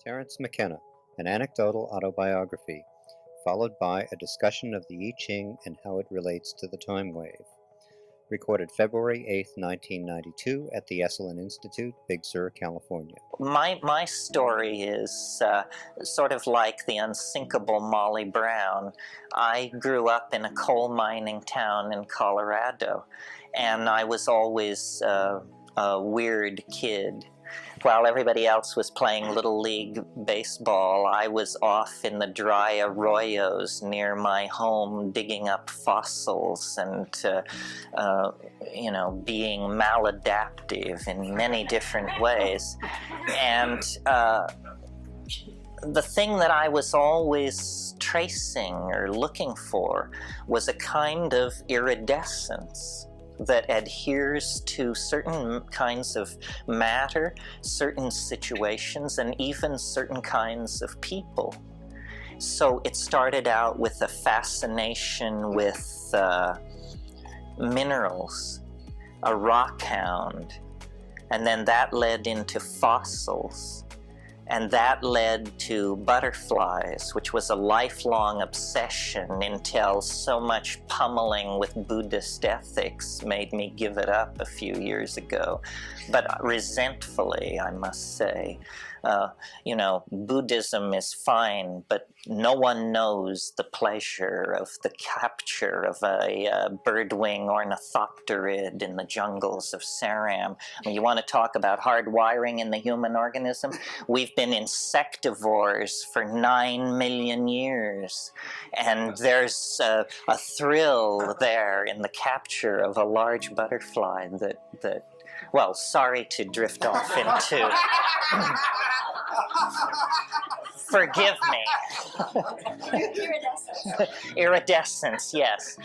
Terrance McKenna, an anecdotal autobiography, followed by a discussion of the I Ching and how it relates to the time wave. Recorded February 8, 1992 at the Esalen Institute, Big Sur, California. My story is sort of like the unsinkable Molly Brown. I grew up in a coal mining town in Colorado, and I was always a weird kid. While everybody else was playing Little League baseball, I was off in the dry arroyos near my home digging up fossils and, being maladaptive in many different ways. And the thing that I was always tracing or looking for was a kind of iridescence that adheres to certain kinds of matter, certain situations, and even certain kinds of people. So it started out with a fascination with minerals, a rock hound, and then that led into fossils. And that led to butterflies, which was a lifelong obsession until so much pummeling with Buddhist ethics made me give it up a few years ago. But resentfully, I must say. Buddhism is fine, but no one knows the pleasure of the capture of a birdwing ornithopterid in the jungles of Saram. You want to talk about hard wiring in the human organism? We've been insectivores for 9 million years, and there's a thrill there in the capture of a large butterfly that well, sorry to drift off into... Forgive me. Iridescence, yes.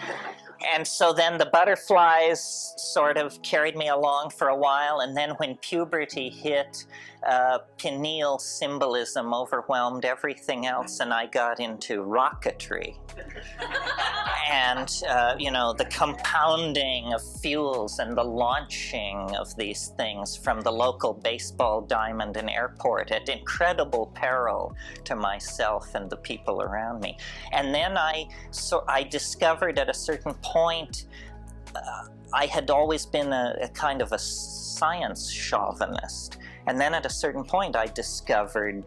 And so then the butterflies sort of carried me along for a while, and then when puberty hit, pineal symbolism overwhelmed everything else, and I got into rocketry. And, the compounding of fuels and the launching of these things from the local baseball diamond and airport at incredible peril to myself and the people around me. And then I discovered at a certain point, I had always been a kind of a science chauvinist. And then at a certain point, I discovered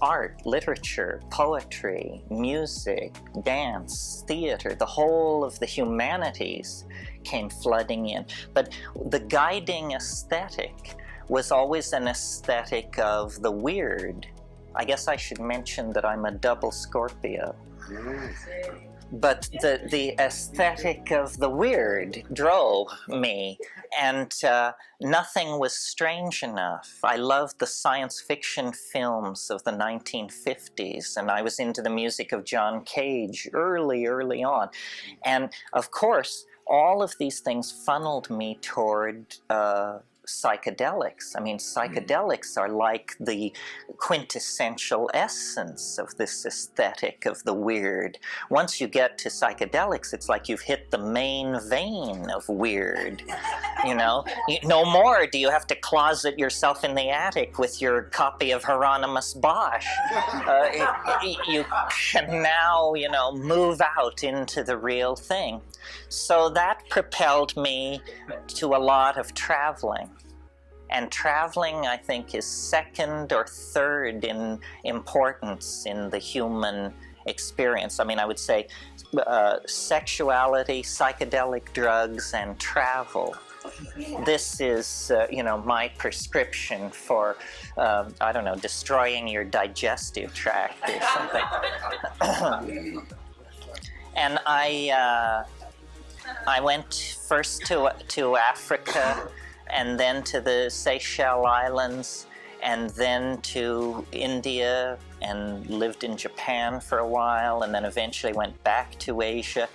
art, literature, poetry, music, dance, theater, the whole of the humanities came flooding in. But the guiding aesthetic was always an aesthetic of the weird. I guess I should mention that I'm a double Scorpio. But the aesthetic of the weird drove me, and nothing was strange enough. I loved the science fiction films of the 1950s, and I was into the music of John Cage early on. And of course, all of these things funneled me toward psychedelics. I mean, psychedelics are like the quintessential essence of this aesthetic of the weird. Once you get to psychedelics, it's like you've hit the main vein of weird. No more do you have to closet yourself in the attic with your copy of Hieronymus Bosch. You can now, move out into the real thing. So that propelled me to a lot of traveling. And traveling, I think, is second or third in importance in the human experience. I mean, I would say sexuality, psychedelic drugs, and travel. This is, my prescription for, destroying your digestive tract or something. And I went first to Africa, and then to the Seychelles Islands, and then to India, and lived in Japan for a while, and then eventually went back to Asia.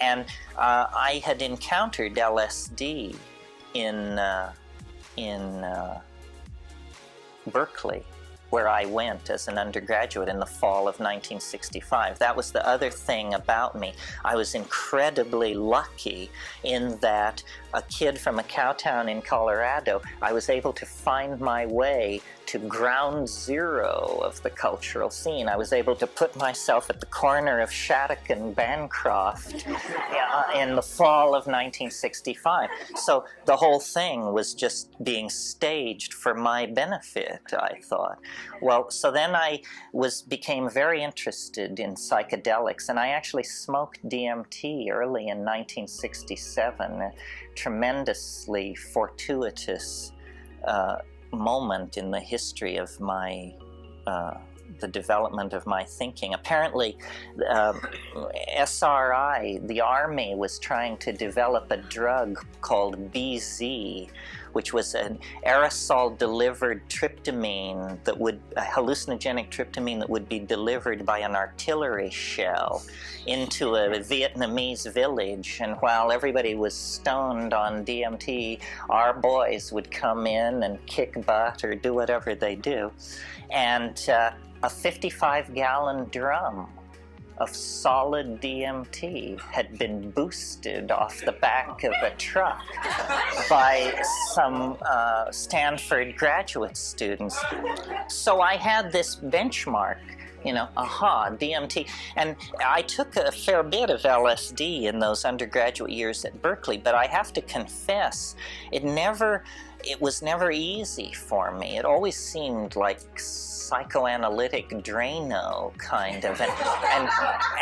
And I had encountered LSD in Berkeley, where I went as an undergraduate in the fall of 1965. That was the other thing about me. I was incredibly lucky in that a kid from a cow town in Colorado, I was able to find my way to ground zero of the cultural scene. I was able to put myself at the corner of Shattuck and Bancroft in the fall of 1965. So the whole thing was just being staged for my benefit, I thought. Well, so then I became very interested in psychedelics, and I actually smoked DMT early in 1967, a tremendously fortuitous moment in the history of my the development of my thinking. Apparently, SRI, the Army, was trying to develop a drug called BZ, which was an aerosol-delivered tryptamine that would, a hallucinogenic tryptamine that would be delivered by an artillery shell into a Vietnamese village. And while everybody was stoned on DMT, our boys would come in and kick butt or do whatever they do. And a 55-gallon drum of solid DMT had been boosted off the back of a truck by some Stanford graduate students. So I had this benchmark, DMT. And I took a fair bit of LSD in those undergraduate years at Berkeley, but I have to confess, it was never easy for me. It always seemed like psychoanalytic Drano, kind of. And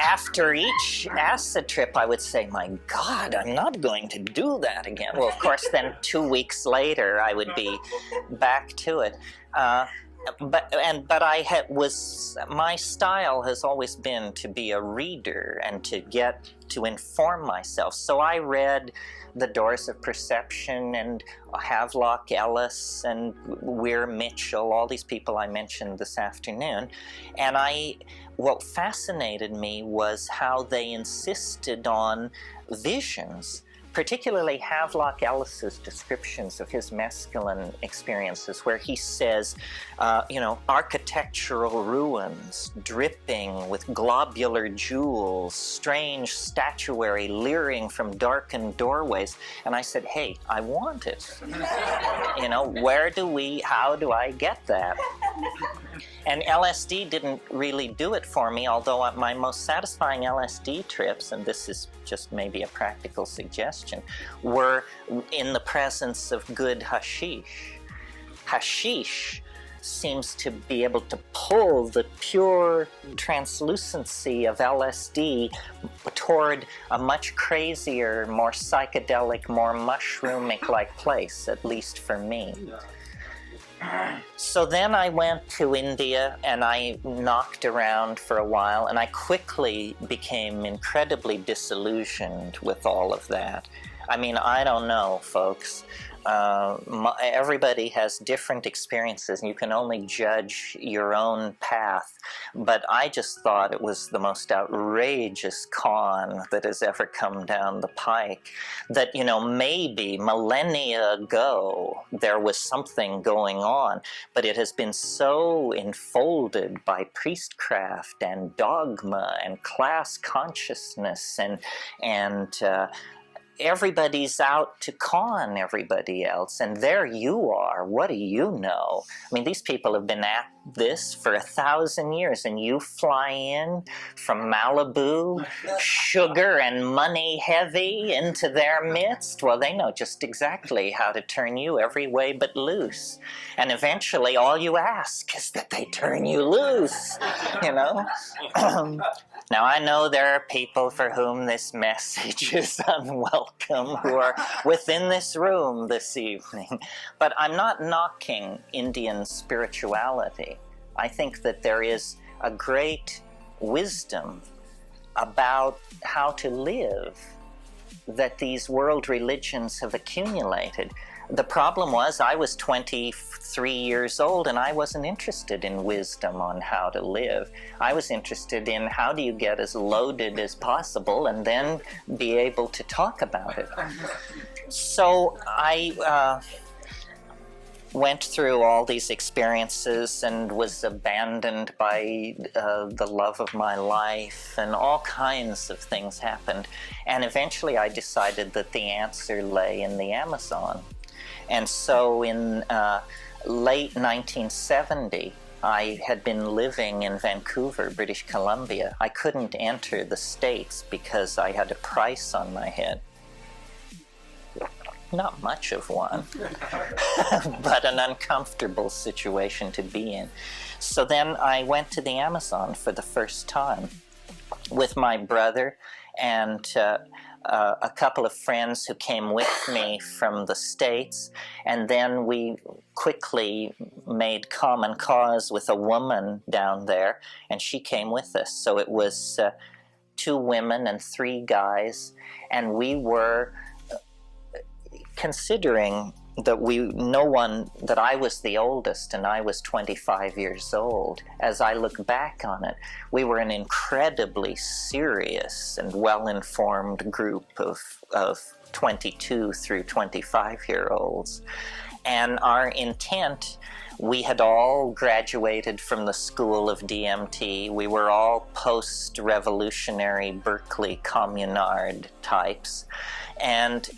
after each acid trip, I would say, my God, I'm not going to do that again. Well, of course, then 2 weeks later, I would be back to it. But my style has always been to be a reader and to inform myself. So I read The Doors of Perception and Havelock Ellis and Weir Mitchell, all these people I mentioned this afternoon. And what fascinated me was how they insisted on visions, particularly Havelock Ellis's descriptions of his mescaline experiences, where he says, architectural ruins dripping with globular jewels, strange statuary leering from darkened doorways. And I said, hey, I want it. How do I get that? And LSD didn't really do it for me, although my most satisfying LSD trips, and this is just maybe a practical suggestion, were in the presence of good hashish. Hashish seems to be able to pull the pure translucency of LSD toward a much crazier, more psychedelic, more mushroomic-like place, at least for me. So then I went to India and I knocked around for a while, and I quickly became incredibly disillusioned with all of that. I mean, I don't know, folks. Everybody has different experiences, and you can only judge your own path. But I just thought it was the most outrageous con that has ever come down the pike. That, maybe millennia ago there was something going on, but it has been so enfolded by priestcraft and dogma and class consciousness and everybody's out to con everybody else, and there you are. What do you know? I mean, these people have been at this for 1,000 years, and you fly in from Malibu, sugar and money heavy, into their midst. Well, they know just exactly how to turn you every way but loose. And eventually all you ask is that they turn you loose, Now, I know there are people for whom this message is unwelcome who are within this room this evening, but I'm not knocking Indian spirituality. I think that there is a great wisdom about how to live that these world religions have accumulated. The problem was I was 23 years old and I wasn't interested in wisdom on how to live. I was interested in how do you get as loaded as possible and then be able to talk about it. So I went through all these experiences and was abandoned by the love of my life, and all kinds of things happened. And eventually I decided that the answer lay in the Amazon. And so in late 1970, I had been living in Vancouver, British Columbia. I couldn't enter the States because I had a price on my head. Not much of one, but an uncomfortable situation to be in. So then I went to the Amazon for the first time with my brother and a couple of friends who came with me from the States, and then we quickly made common cause with a woman down there, and she came with us. So it was 2 women and 3 guys, and we were considering that that I was the oldest and I was 25 years old. As I look back on it, we were an incredibly serious and well-informed group of 22 through 25-year-olds. And our intent, we had all graduated from the School of DMT. We were all post-revolutionary Berkeley communard types. And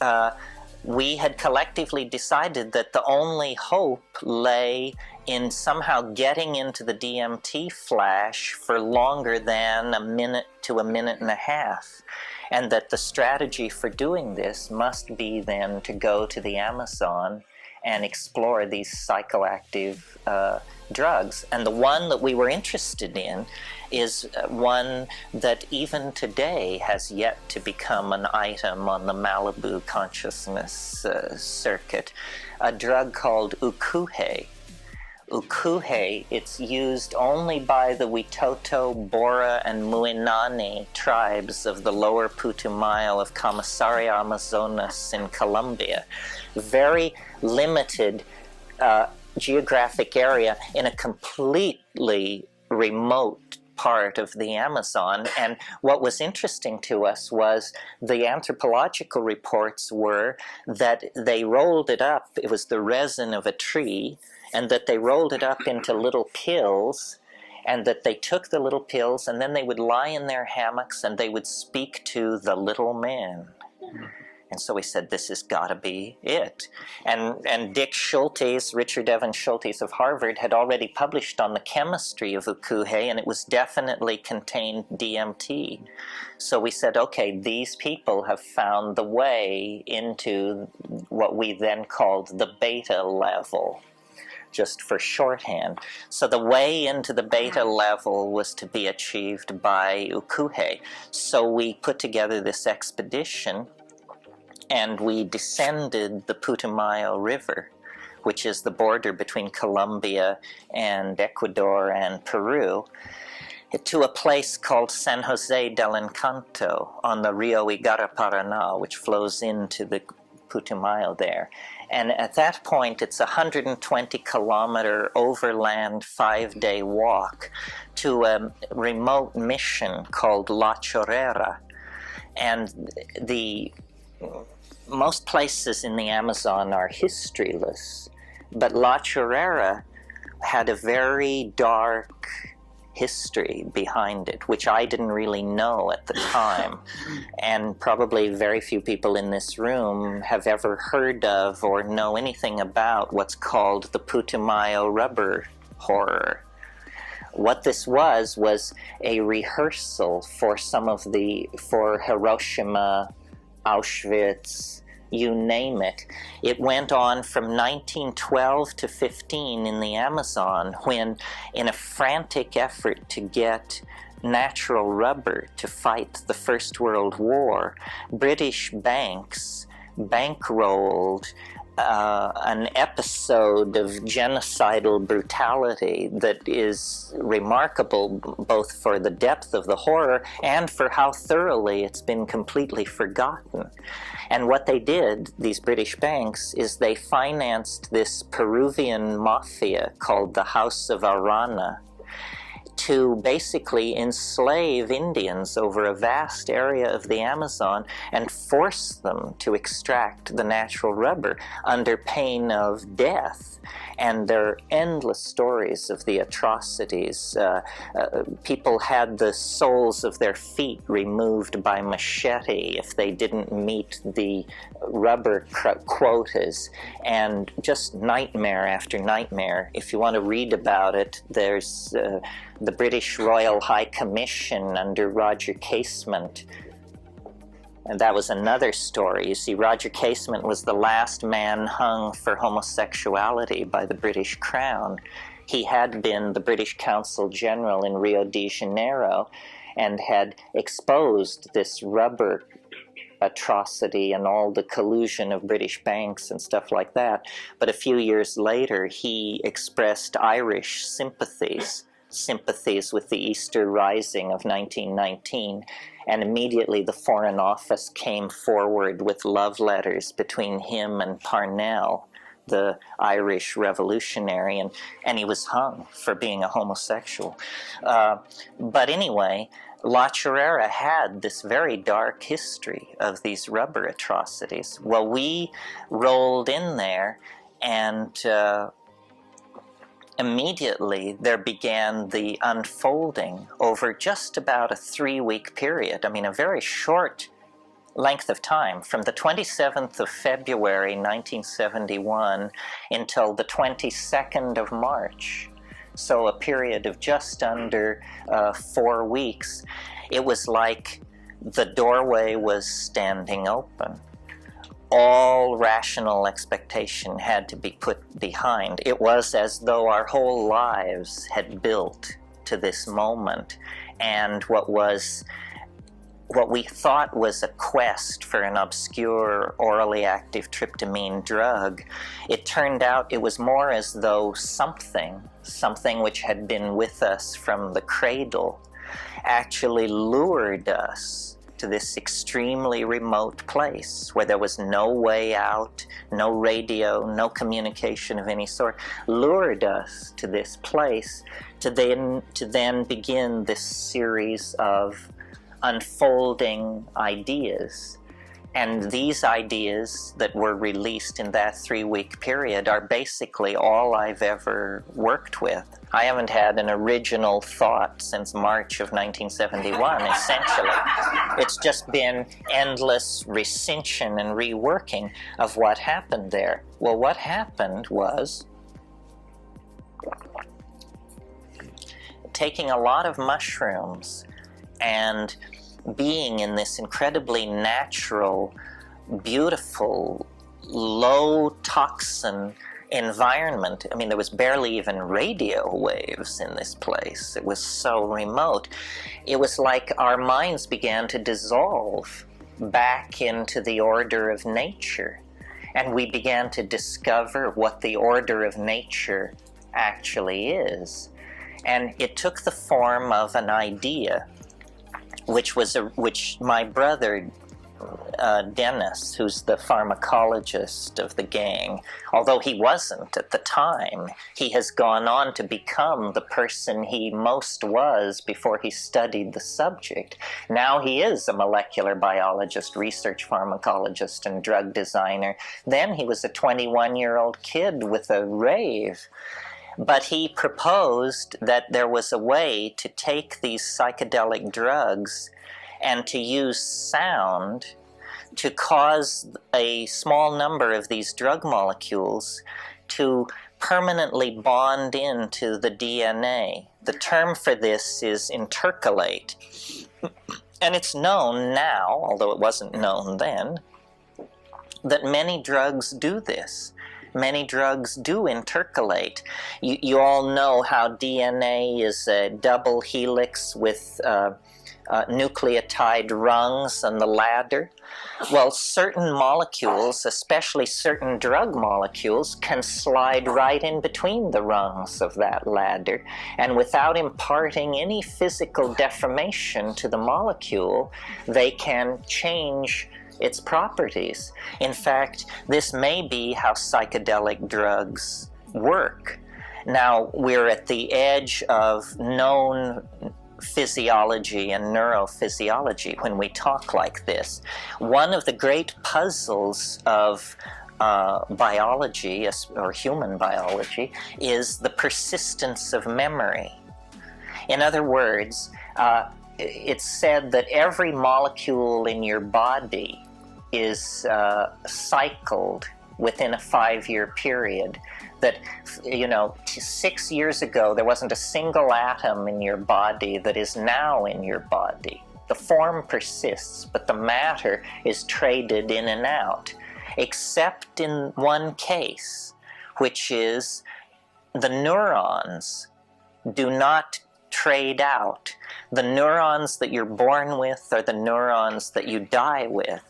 we had collectively decided that the only hope lay in somehow getting into the DMT flash for longer than a minute to a minute and a half, and that the strategy for doing this must be then to go to the Amazon and explore these psychoactive drugs. And the one that we were interested in is one that even today has yet to become an item on the Malibu consciousness circuit, a drug called ukuhe. Ukuhe, it's used only by the Witoto, Bora, and Muinani tribes of the lower Putumayo of Comissaria Amazonas in Colombia. Very limited geographic area in a completely remote part of the Amazon. And what was interesting to us was the anthropological reports were that they rolled it up, it was the resin of a tree, and that they rolled it up into little pills, and that they took the little pills and then they would lie in their hammocks and they would speak to the little man. And so we said, this has got to be it. And Dick Schultes, Richard Evans Schultes of Harvard, had already published on the chemistry of ukuhe, and it was definitely contained DMT. So we said, okay, these people have found the way into what we then called the beta level, just for shorthand. So the way into the beta level was to be achieved by ukuhe. So we put together this expedition, and we descended the Putumayo River, which is the border between Colombia and Ecuador and Peru, to a place called San Jose del Encanto on the Rio Igaraparaná, which flows into the Putumayo there. And at that point, it's a 120-kilometer overland 5-day walk to a remote mission called La Chorrera. And most places in the Amazon are historyless, but La Chorrera had a very dark history behind it, which I didn't really know at the time, and probably very few people in this room have ever heard of or know anything about what's called the Putumayo rubber horror. What this was a rehearsal for for Hiroshima, Auschwitz, you name it. It went on from 1912 to 15 in the Amazon, when, in a frantic effort to get natural rubber to fight the First World War, British banks bankrolled an episode of genocidal brutality that is remarkable both for the depth of the horror and for how thoroughly it's been completely forgotten. And what they did, these British banks, is they financed this Peruvian mafia called the House of Arana to basically enslave Indians over a vast area of the Amazon and force them to extract the natural rubber under pain of death. And there are endless stories of the atrocities. People had the soles of their feet removed by machete if they didn't meet the rubber quotas, and just nightmare after nightmare. If you want to read about it, there's the British Royal High Commission under Roger Casement. And that was another story. You see, Roger Casement was the last man hung for homosexuality by the British Crown. He had been the British Consul General in Rio de Janeiro and had exposed this rubber atrocity and all the collusion of British banks and stuff like that. But a few years later, he expressed Irish sympathies with the Easter Rising of 1919, and immediately the Foreign Office came forward with love letters between him and Parnell, the Irish revolutionary, and he was hung for being a homosexual. But anyway, La Chorrera had this very dark history of these rubber atrocities. Well, we rolled in there, and immediately there began the unfolding over just about a 3-week period. I mean, a very short length of time, from the 27th of February 1971 until the 22nd of March. So a period of just under 4 weeks. It was like the doorway was standing open. All rational expectation had to be put behind. It was as though our whole lives had built to this moment, and what we thought was a quest for an obscure orally active tryptamine drug, it turned out it was more as though something which had been with us from the cradle actually lured us to this extremely remote place where there was no way out, no radio, no communication of any sort, lured us to this place to then begin this series of unfolding ideas. And these ideas that were released in that 3-week period are basically all I've ever worked with. I haven't had an original thought since March of 1971, essentially. It's just been endless recension and reworking of what happened there. Well, what happened was taking a lot of mushrooms and being in this incredibly natural, beautiful, low toxin environment. I mean, there was barely even radio waves in this place. It was so remote. It was like our minds began to dissolve back into the order of nature, and we began to discover what the order of nature actually is. And it took the form of an idea, which my brother Dennis, who's the pharmacologist of the gang, although he wasn't at the time, he has gone on to become the person he most was before he studied the subject. Now he is a molecular biologist, research pharmacologist, and drug designer. Then he was a 21-year-old kid with a rave. But he proposed that there was a way to take these psychedelic drugs and to use sound to cause a small number of these drug molecules to permanently bond into the DNA. The term for this is intercalate. And it's known now, although it wasn't known then, that many drugs do this. Many drugs do intercalate. You all know how DNA is a double helix with nucleotide rungs on the ladder. Well, certain molecules, especially certain drug molecules, can slide right in between the rungs of that ladder, and without imparting any physical deformation to the molecule, they can change its properties. In fact, this may be how psychedelic drugs work. Now, we're at the edge of known physiology and neurophysiology when we talk like this. One of the great puzzles of biology, or human biology, is the persistence of memory. In other words, it's said that every molecule in your body is cycled within a 5-year period. That, 6 years ago, there wasn't a single atom in your body that is now in your body. The form persists, but the matter is traded in and out, except in one case, which is the neurons do not trade out. The neurons that you're born with are the neurons that you die with.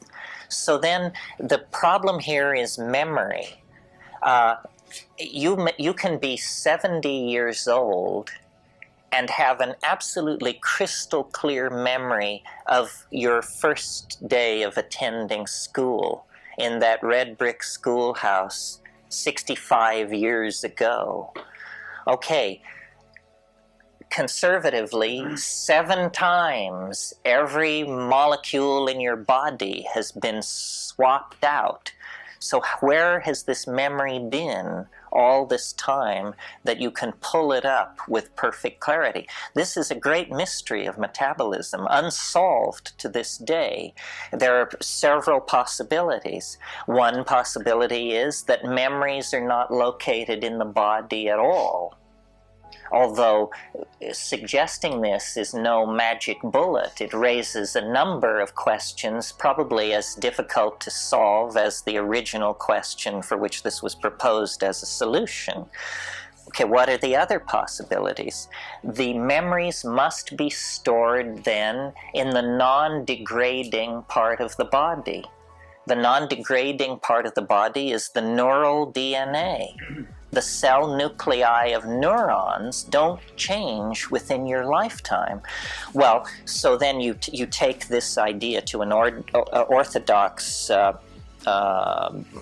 So then the problem here is memory. You can be 70 years old and have an absolutely crystal clear memory of your first day of attending school in that red brick schoolhouse 65 years ago. Okay, conservatively, 7 times every molecule in your body has been swapped out. So where has this memory been all this time that you can pull it up with perfect clarity? This is a great mystery of metabolism, unsolved to this day. There are several possibilities. One possibility is that memories are not located in the body at all. Although suggesting this is no magic bullet, it raises a number of questions, probably as difficult to solve as the original question for which this was proposed as a solution. Okay, what are the other possibilities? The memories must be stored then in the non-degrading part of the body. The non-degrading part of the body is the neural DNA. The cell nuclei of neurons don't change within your lifetime. Well, so then you take this idea to an orthodox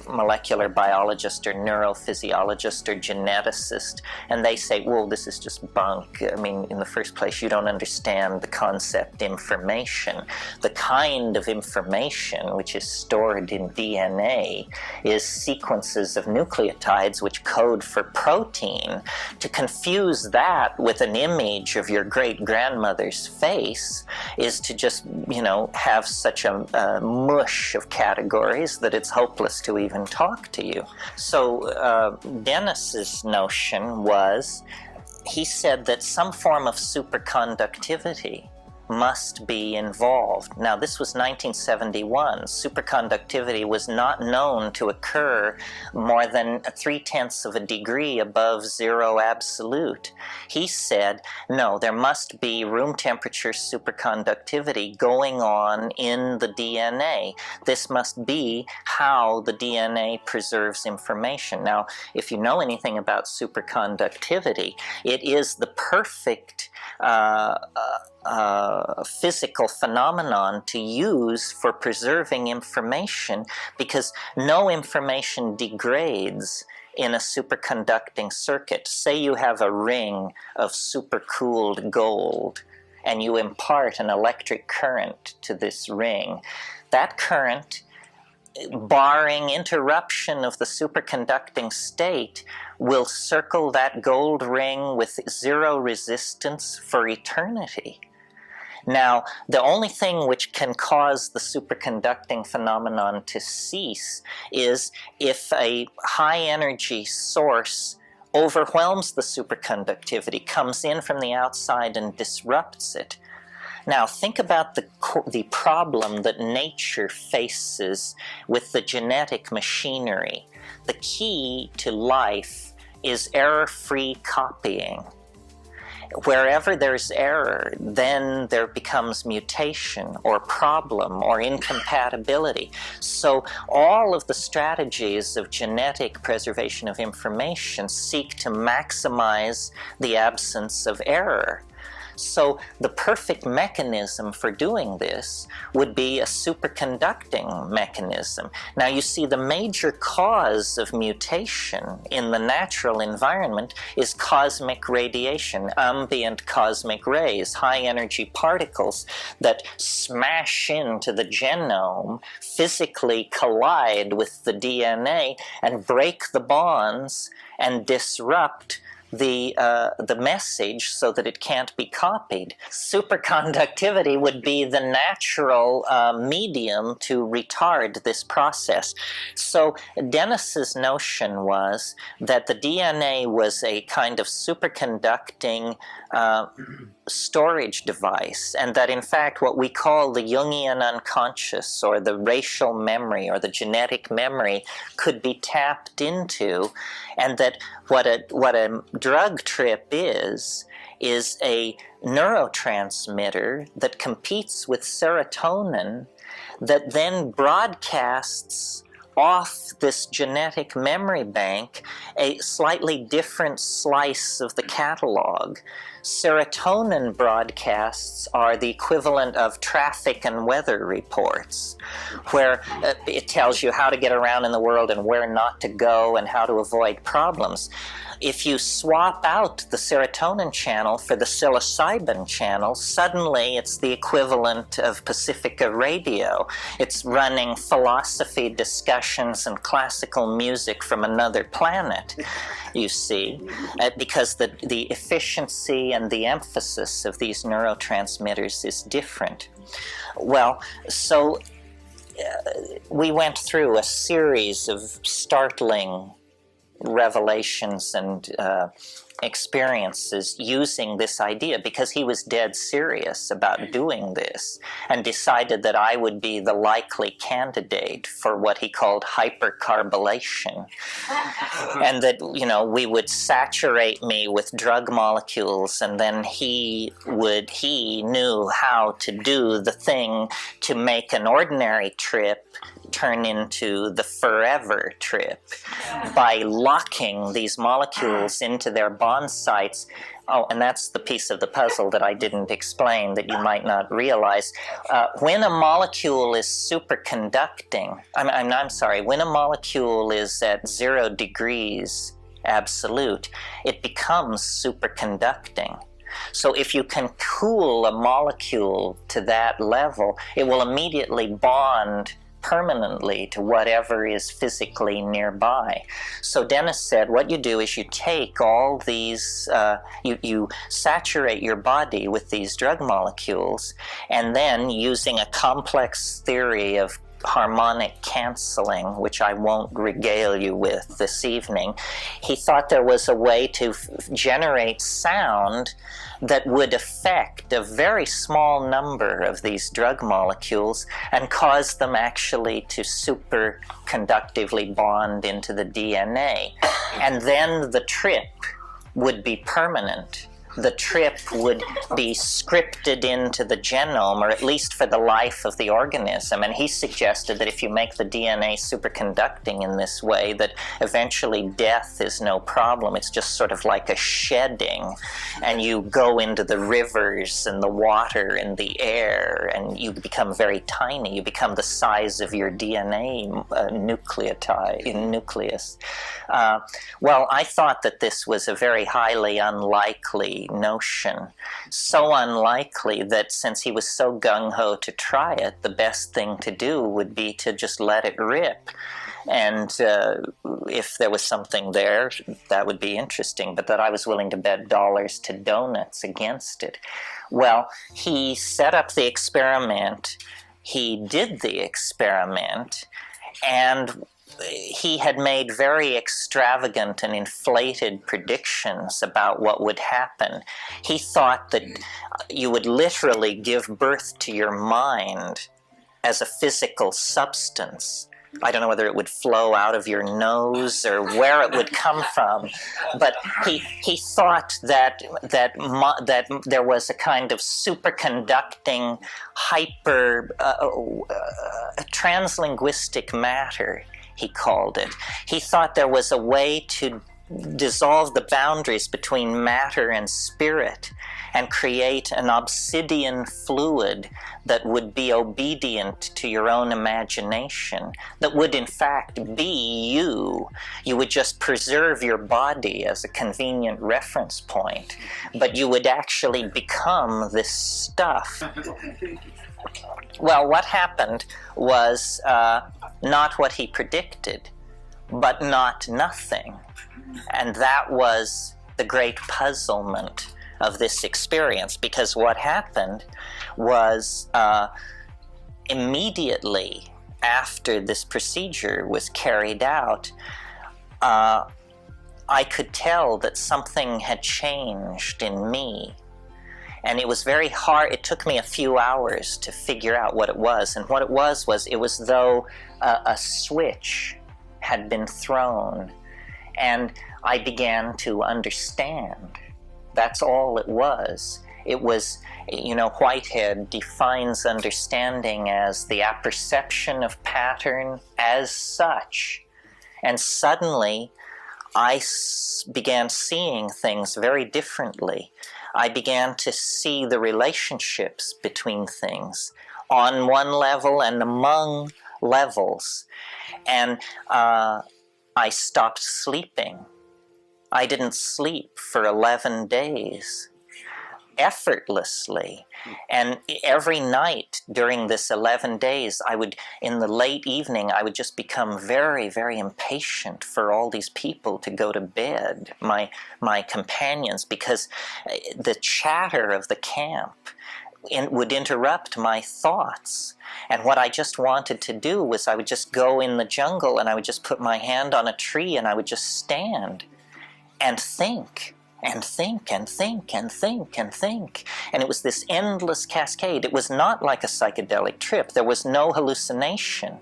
molecular biologist or neurophysiologist or geneticist, and they say, well, this is just bunk. I mean, in the first place, you don't understand the concept information. The kind of information which is stored in DNA is sequences of nucleotides which code for protein. To confuse that with an image of your great-grandmother's face is to just, have such a mush of categories that it's hopeless to even talk to you. So Dennis's notion was, he said that some form of superconductivity must be involved. Now, this was 1971. Superconductivity was not known to occur more than 0.3 of a degree above zero absolute. He said, no, there must be room temperature superconductivity going on in the DNA. This must be how the DNA preserves information. Now, if you know anything about superconductivity, it is the perfect physical phenomenon to use for preserving information, because no information degrades in a superconducting circuit. Say you have a ring of supercooled gold and you impart an electric current to this ring. That current, barring interruption of the superconducting state, will circle that gold ring with zero resistance for eternity. Now, the only thing which can cause the superconducting phenomenon to cease is if a high-energy source overwhelms the superconductivity, comes in from the outside and disrupts it. Now, think about the problem that nature faces with the genetic machinery. The key to life is error-free copying. Wherever there's error, then there becomes mutation or problem or incompatibility. So all of the strategies of genetic preservation of information seek to maximize the absence of error. So the perfect mechanism for doing this would be a superconducting mechanism. Now you see, the major cause of mutation in the natural environment is cosmic radiation, ambient cosmic rays, high energy particles that smash into the genome, physically collide with the DNA and break the bonds and disrupt the message so that it can't be copied. Superconductivity would be the natural medium to retard this process. So Dennis's notion was that the DNA was a kind of superconducting storage device, and that in fact what we call the Jungian unconscious, or the racial memory, or the genetic memory, could be tapped into, and that what a drug trip is a neurotransmitter that competes with serotonin, that then broadcasts off this genetic memory bank a slightly different slice of the catalog. Serotonin broadcasts are the equivalent of traffic and weather reports, where it tells you how to get around in the world and where not to go and how to avoid problems. If you swap out the serotonin channel for the psilocybin channel, suddenly it's the equivalent of Pacifica Radio. It's running philosophy discussions and classical music from another planet, you see, because the efficiency and the emphasis of these neurotransmitters is different. Well, so we went through a series of startling revelations and experiences using this idea, because he was dead serious about doing this and decided that I would be the likely candidate for what he called hypercarbylation. And that, we would saturate me with drug molecules, and then he knew how to do the thing to make an ordinary trip turn into the forever trip by locking these molecules into their bond sites. Oh, and that's the piece of the puzzle that I didn't explain that you might not realize. When a molecule is superconducting, when a molecule is at 0 degrees absolute, it becomes superconducting. So if you can cool a molecule to that level, it will immediately bond permanently to whatever is physically nearby. So Dennis said, what you do is you take all these, you saturate your body with these drug molecules, and then using a complex theory of harmonic canceling, which I won't regale you with this evening, he thought there was a way to generate sound that would affect a very small number of these drug molecules and cause them actually to superconductively bond into the DNA. And then the trip would be permanent. The trip would be scripted into the genome, or at least for the life of the organism. And he suggested that if you make the DNA superconducting in this way, that eventually death is no problem. It's just sort of like a shedding, and you go into the rivers and the water and the air, and you become very tiny. You become the size of your DNA nucleus. Well, I thought that this was a very highly unlikely notion, so unlikely that since he was so gung-ho to try it, the best thing to do would be to just let it rip. And if there was something there, that would be interesting, but that I was willing to bet dollars to donuts against it. Well, he set up the experiment, he did the experiment, and he had made very extravagant and inflated predictions about what would happen. He thought that you would literally give birth to your mind as a physical substance. I don't know whether it would flow out of your nose or where it would come from, but he thought that there was a kind of superconducting translinguistic matter, he called it. He thought there was a way to dissolve the boundaries between matter and spirit and create an obsidian fluid that would be obedient to your own imagination, that would in fact be you. You would just preserve your body as a convenient reference point, but you would actually become this stuff. Well, what happened was not what he predicted, but not nothing. And that was the great puzzlement of this experience, because what happened was immediately after this procedure was carried out, I could tell that something had changed in me. And it was very hard. It took me a few hours to figure out what it was. And what it was it was though a switch had been thrown. And I began to understand. That's all it was. It was, Whitehead defines understanding as the apperception of pattern as such. And suddenly, I began seeing things very differently. I began to see the relationships between things on one level and among levels. And I stopped sleeping. I didn't sleep for 11 days, effortlessly. And every night during this 11 days, in the late evening, I would just become very, very impatient for all these people to go to bed, my companions, because the chatter of the camp would interrupt my thoughts. And what I just wanted to do was I would just go in the jungle and I would just put my hand on a tree and I would just stand and think. And think, and think, and think, and think. And it was this endless cascade. It was not like a psychedelic trip. There was no hallucination.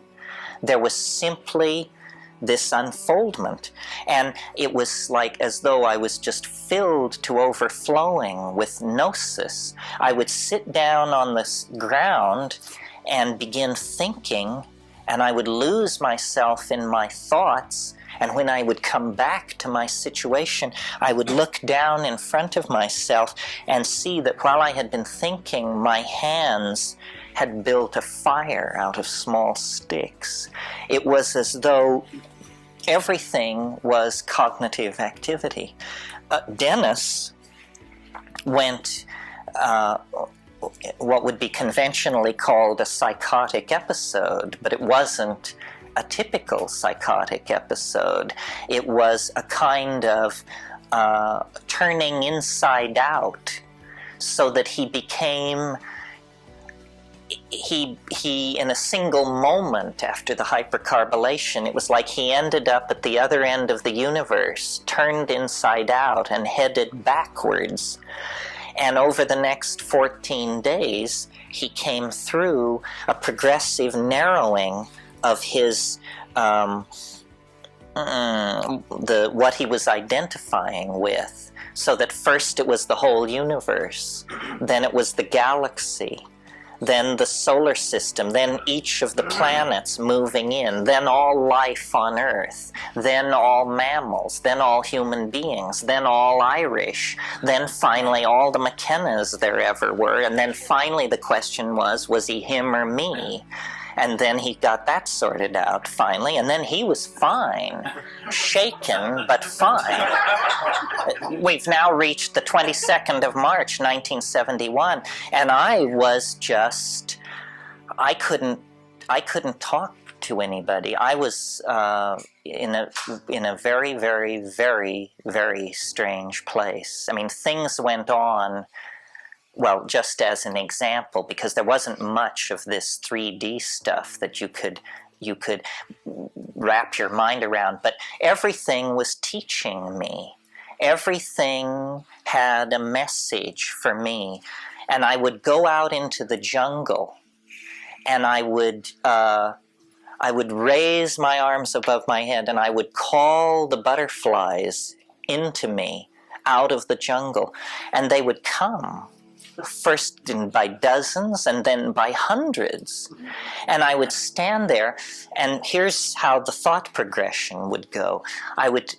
There was simply this unfoldment. And it was like as though I was just filled to overflowing with gnosis. I would sit down on the ground and begin thinking, and I would lose myself in my thoughts. And when I would come back to my situation, I would look down in front of myself and see that while I had been thinking, my hands had built a fire out of small sticks. It was as though everything was cognitive activity. Dennis went what would be conventionally called a psychotic episode, but it wasn't a typical psychotic episode. It was a kind of turning inside out, so that he became, in a single moment after the hypercarbylation, it was like he ended up at the other end of the universe, turned inside out and headed backwards. And over the next 14 days, he came through a progressive narrowing of his what he was identifying with, so that first it was the whole universe, then it was the galaxy, then the solar system, then each of the planets moving in, then all life on Earth, then all mammals, then all human beings, then all Irish, then finally all the McKennas there ever were, and then finally the question was he him or me? And then he got that sorted out finally, and then he was fine. Shaken, but fine. We've now reached the 22nd of March, 1971, and I couldn't talk to anybody. I was in a very, very, very, very strange place. I mean, things went on. Well, just as an example, because there wasn't much of this 3D stuff that you could wrap your mind around, but everything was teaching me. Everything had a message for me. And I would go out into the jungle, and I would raise my arms above my head, and I would call the butterflies into me out of the jungle, and they would come. First by dozens and then by hundreds. And I would stand there, and here's how the thought progression would go. I would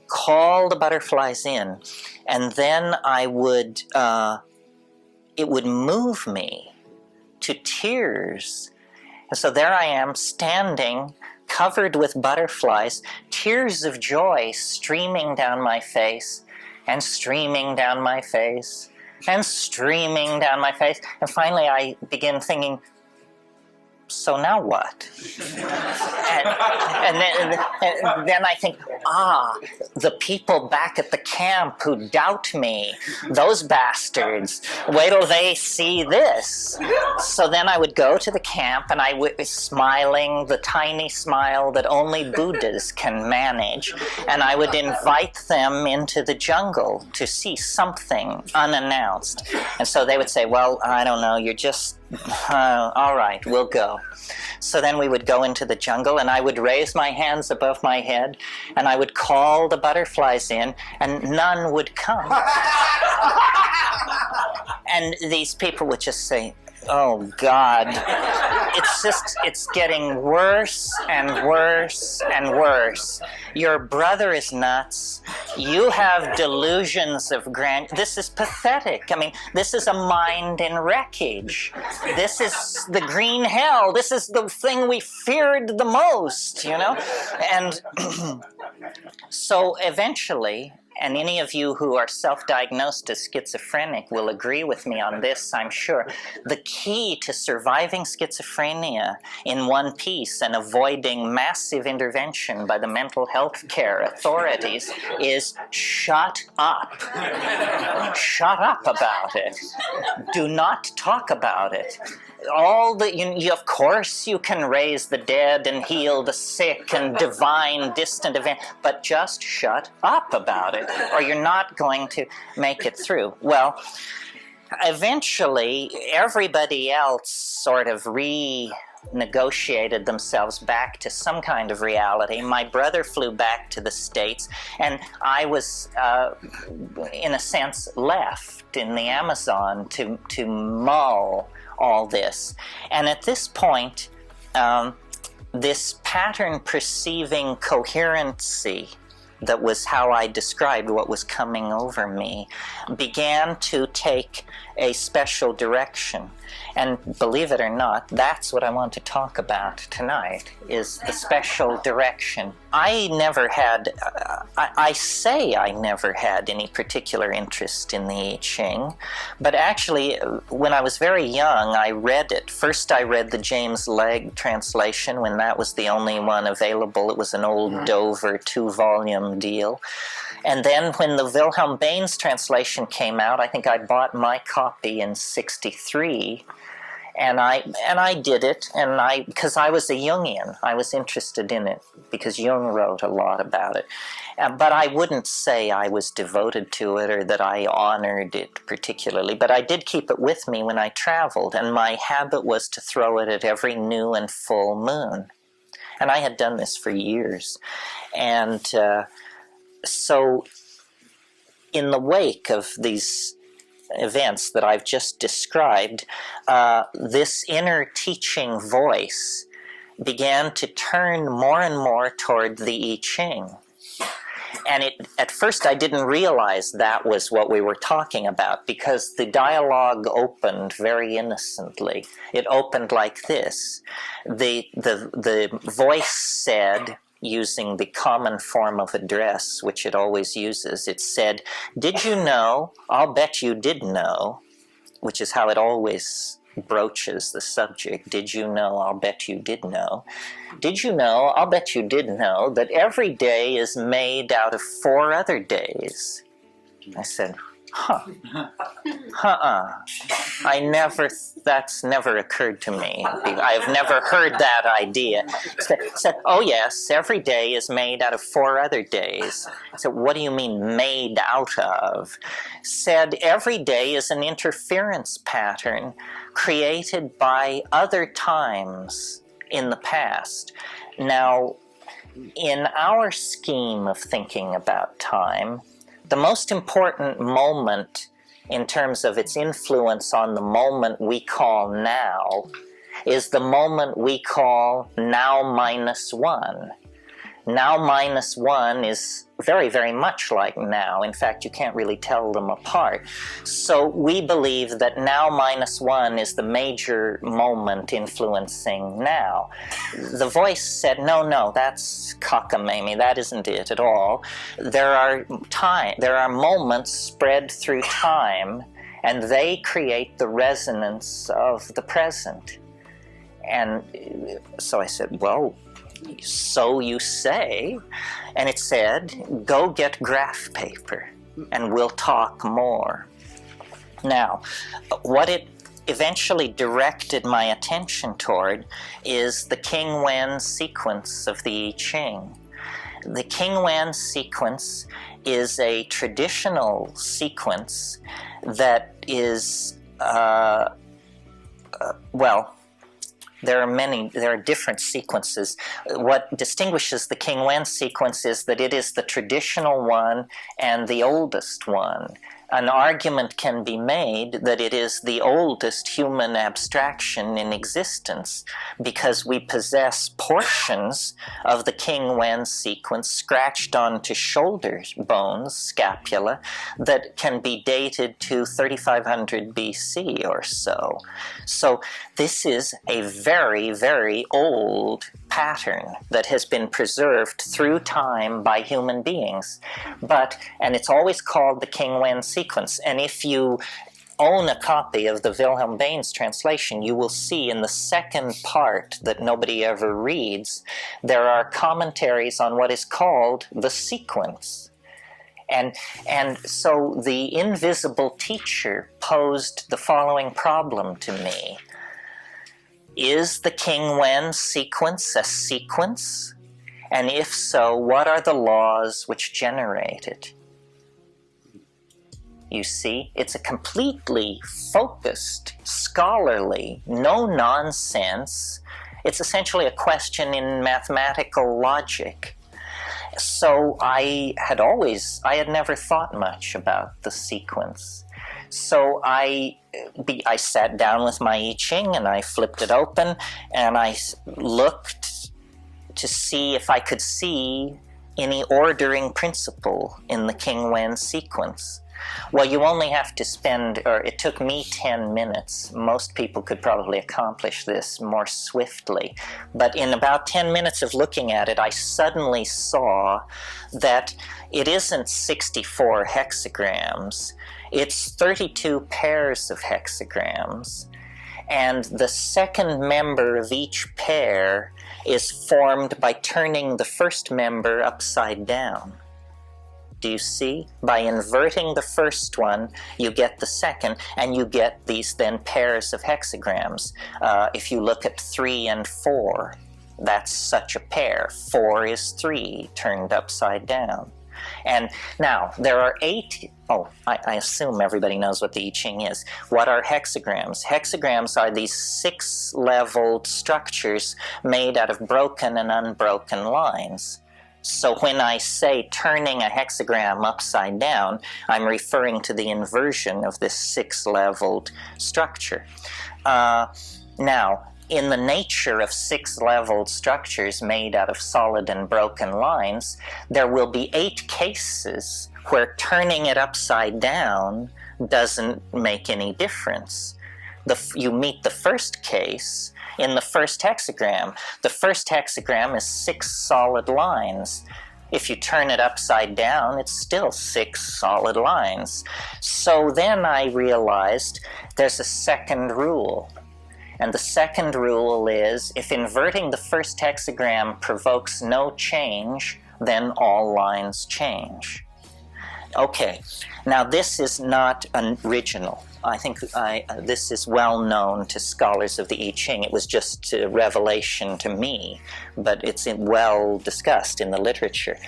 call the butterflies in, and then it would move me to tears. And so there I am standing, covered with butterflies, tears of joy streaming down my face, and streaming down my face, and streaming down my face. And finally I begin thinking, so now what? and then I think, the people back at the camp who doubt me, those bastards, wait till they see this. So then I would go to the camp, and I would be smiling, the tiny smile that only Buddhas can manage, and I would invite them into the jungle to see something unannounced. And so they would say, well, I don't know, you're just, all right, we'll go. So then we would go into the jungle, and I would raise my hands above my head, and I would call the butterflies in, and none would come. And these people would just say, oh, God, it's getting worse and worse and worse. Your brother is nuts. You have delusions of this is pathetic. I mean, this is a mind in wreckage. This is the green hell. This is the thing we feared the most, you know? And so eventually, and any of you who are self-diagnosed as schizophrenic will agree with me on this, I'm sure. The key to surviving schizophrenia in one piece and avoiding massive intervention by the mental health care authorities is shut up. Shut up about it. Do not talk about it. Of course you can raise the dead and heal the sick and divine distant event, but just shut up about it, or you're not going to make it through. Well, eventually everybody else sort of renegotiated themselves back to some kind of reality. My brother flew back to the States, and I was, in a sense, left in the Amazon to mull all this. And at this point, this pattern perceiving coherency, that was how I described what was coming over me, began to take a special direction. And believe it or not, that's what I want to talk about tonight, is the special direction. I never had, I say I never had any particular interest in the I Ching, but actually, when I was very young, I read it. First, I read the James Legge translation when that was the only one available. It was an old Dover 2-volume deal. And then when the Wilhelm Baines translation came out, I think I bought my copy in '63, and I did it, and because I was a Jungian, I was interested in it because Jung wrote a lot about it. But I wouldn't say I was devoted to it or that I honored it particularly. But I did keep it with me when I traveled, and my habit was to throw it at every new and full moon. And I had done this for years. And so in the wake of these events that I've just described, this inner teaching voice began to turn more and more toward the I Ching. And at first I didn't realize that was what we were talking about, because the dialogue opened very innocently. It opened like this. The voice said, using the common form of address, which it always uses, it said, "Did you know? I'll bet you did know," which is how it always broaches the subject. Did you know? I'll bet you did know. Did you know? I'll bet you did know that every day is made out of 4 other days. I said, that's never occurred to me. I've never heard that idea. Said, oh yes, every day is made out of 4 other days. I said, what do you mean made out of? Said, every day is an interference pattern created by other times in the past. Now, in our scheme of thinking about time, the most important moment in terms of its influence on the moment we call now is the moment we call now minus 1. Now minus 1 is very, very much like now. In fact, you can't really tell them apart. So we believe that now minus 1 is the major moment influencing now. The voice said, no, that's cockamamie. That isn't it at all. There are moments spread through time, and they create the resonance of the present. And so I said, well, so you say. And it said, go get graph paper and we'll talk more. Now, what it eventually directed my attention toward is the King Wen sequence of the I Ching. The King Wen sequence is a traditional sequence that is, well, there are different sequences. What distinguishes the King Wen sequence is that it is the traditional one and the oldest one. An argument can be made that it is the oldest human abstraction in existence because we possess portions of the King Wen sequence scratched onto shoulder bones, scapula, that can be dated to 3500 BC or so. So this is a very, very old pattern that has been preserved through time by human beings. And it's always called the King Wen sequence. And if you own a copy of the Wilhelm Baines translation, you will see in the second part that nobody ever reads, there are commentaries on what is called the sequence. And so the invisible teacher posed the following problem to me. Is the King Wen sequence a sequence? And if so, what are the laws which generate it? You see, it's a completely focused, scholarly, no-nonsense. It's essentially a question in mathematical logic. So I had never thought much about the sequence. So I sat down with my I Ching and I flipped it open and I looked to see if I could see any ordering principle in the King Wen sequence. Well, you only have to it took me 10 minutes. Most people could probably accomplish this more swiftly. But in about 10 minutes of looking at it, I suddenly saw that it isn't 64 hexagrams. It's 32 pairs of hexagrams. And the second member of each pair is formed by turning the first member upside down. Do you see? By inverting the first one, you get the second, and you get these then pairs of hexagrams. If you look at 3 and 4, that's such a pair. 4 is 3 turned upside down. And now, there are 8... Oh, I assume everybody knows what the I Ching is. What are hexagrams? Hexagrams are these 6-leveled structures made out of broken and unbroken lines. So when I say turning a hexagram upside down, I'm referring to the inversion of this 6-leveled structure. Now, in the nature of 6-leveled structures made out of solid and broken lines, there will be 8 cases where turning it upside down doesn't make any difference. You meet the first case in the first hexagram. The first hexagram is 6 solid lines. If you turn it upside down, it's still 6 solid lines. So then I realized there's a second rule. And the second rule is, if inverting the first hexagram provokes no change, then all lines change. Okay, now this is not original. I think this is well known to scholars of the I Ching. It was just a revelation to me, but it's well discussed in the literature.